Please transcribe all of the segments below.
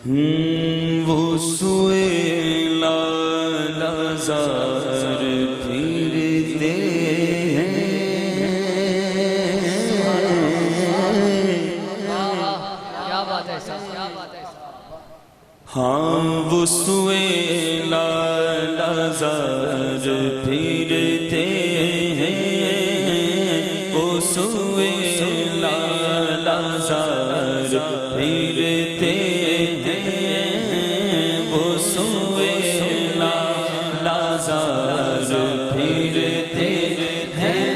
وہ سوئے لالازار پھرتے ہیں، ہاں وہ سوئے لالازار پھرتے ہیں، وہ سوئے لالازار پھرتے ہیں، وہ سوئے لالازار پھرتے ہیں،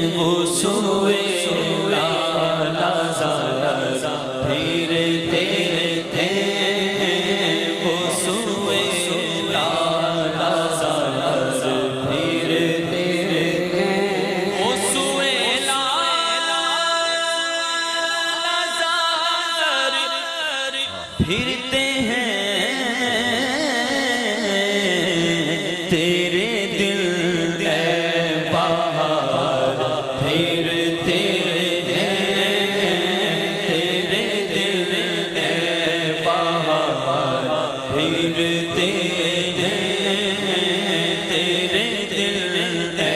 وہ سوئے پھرتے ہیں، تیرے دل اے بہار پھرتے ہیں، تیرے دل اے بہار پھرتے ہیں، تیرے دل اے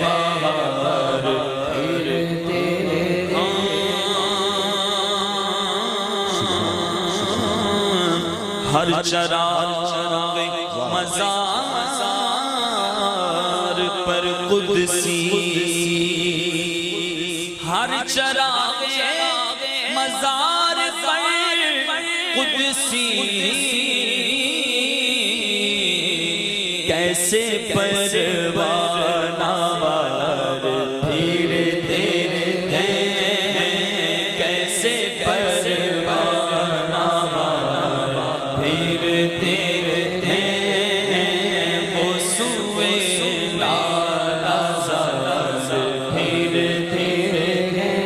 بہار پھرتے ہیں۔ ہر چراغ مزار پر قدسی، ہر چراغ مزار پر قدسی، کیسے پروانہ وار پھرتے ہیں، کیسے پروانہ وار پھرتے ہیں، وہ سوئے لالازار پھرتے ہیں۔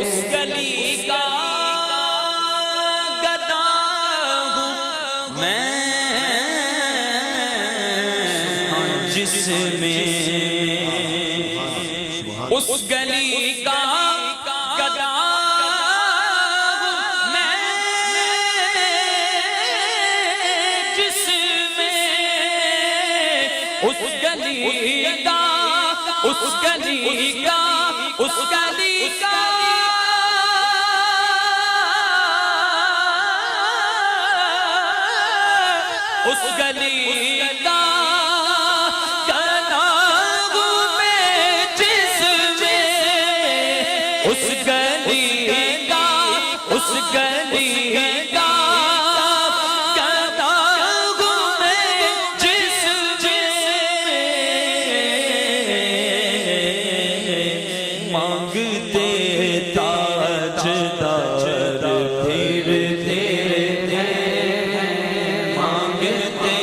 اس گلی کا گدا ہوں میں، جس میں اس گلی کا گدا اس گلی کا، اس گلی کا، اس گلی کا، اس گلی کا گدا ہوں میں، جس میں اس گلی کا، اس گلی کا مانگتے تاجدار پھرتے ہیں، مانگتے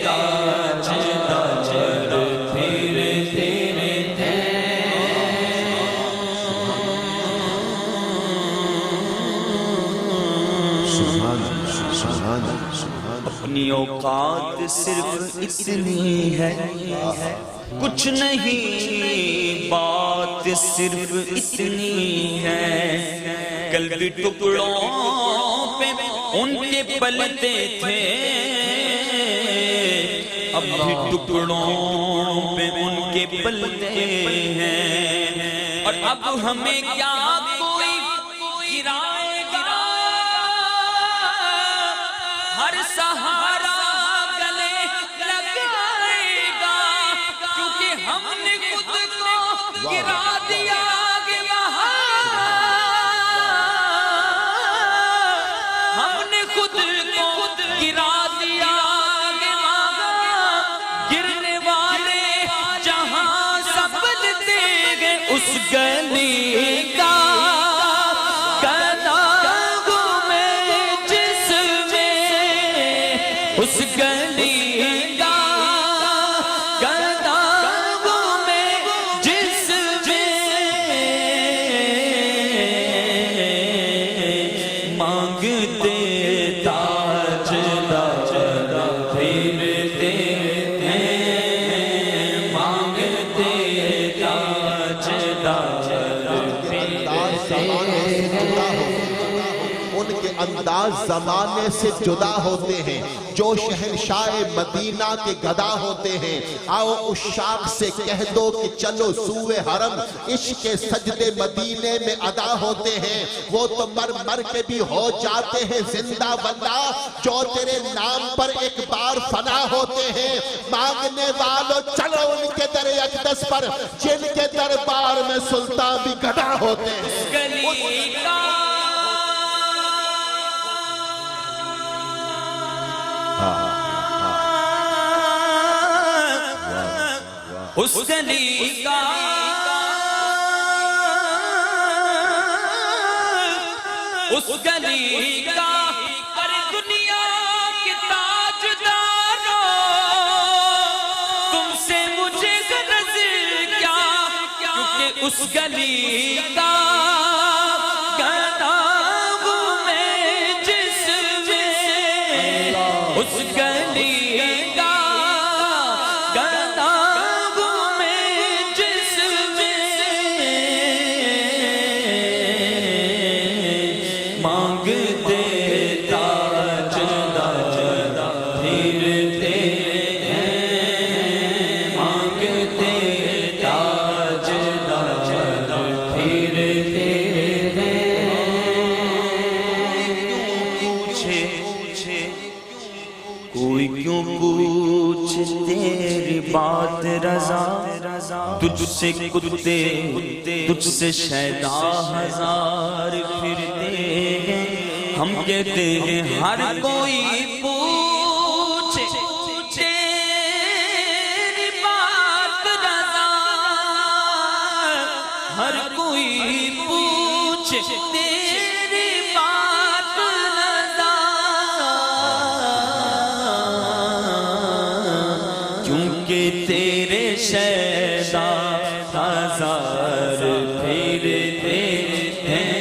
تاجدار پھرتے ہیں۔ اپنی اوقات صرف اتنی ہے، کچھ نہیں بات صرف اتنی ہے، قلبی ٹکڑوں پہ ان کے پلتے تھے، اب بھی ٹکڑوں پہ ان کے پلتے ہیں، اور اب ہمیں کیا کوئی گرائے گا، ہر سہارا گلے لگائے گا، کیونکہ ہم نے خود کو گرا دیا کہ وہاں، ہم نے خود کو گرا دیا کہ وہاں، گرنے والے جہاں سنبھلتے گئے اس گلی کا گدا ہوں میں، جس میں اس گلی کا گدا ہوں میں، جس میں مانگتے تاجدار پھرتے ہیں، مانگتے تاجدار پھرتے ہیں۔ زمانے سے جدا ہوتے ہیں، ان کے انداز زمانے سے جدا ہوتے ہیں، جو شہنشاہ مدینہ کے گدا ہوتے ہیں۔ آؤ اس شاخ سے کہہ دو کہ چلو سوئے حرم، عشق کے سجدے مدینے میں ادا ہوتے ہیں۔ وہ تو مر مر کے بھی ہو جاتے ہیں زندہ بندہ، جو تیرے نام پر ایک بار فنا ہوتے ہیں۔ مانگنے والوں چلو ان کے در اقدس پر، جن کے دربار میں سلطان بھی گدا ہوتے ہیں۔ اس گلی کا اس گلی کا پر دنیا کی تاجداروں، تم سے مجھے غرض کیا، کیونکہ اس گلی کا گدا ہوں میں، جس میں اس گلی کا گدا کوئی کیوں پوچھ تیری بات رضا، تجھ سے کتے تجھ سے شیدا ہزار پھرتے ہیں، ہم کہتے ہیں ہر کوئی پوچھے تیری بات رضا، ہر کوئی پوچھے تیری بات رضا، کیونکہ تیرے شیدا ہزار پھرتے ہیں،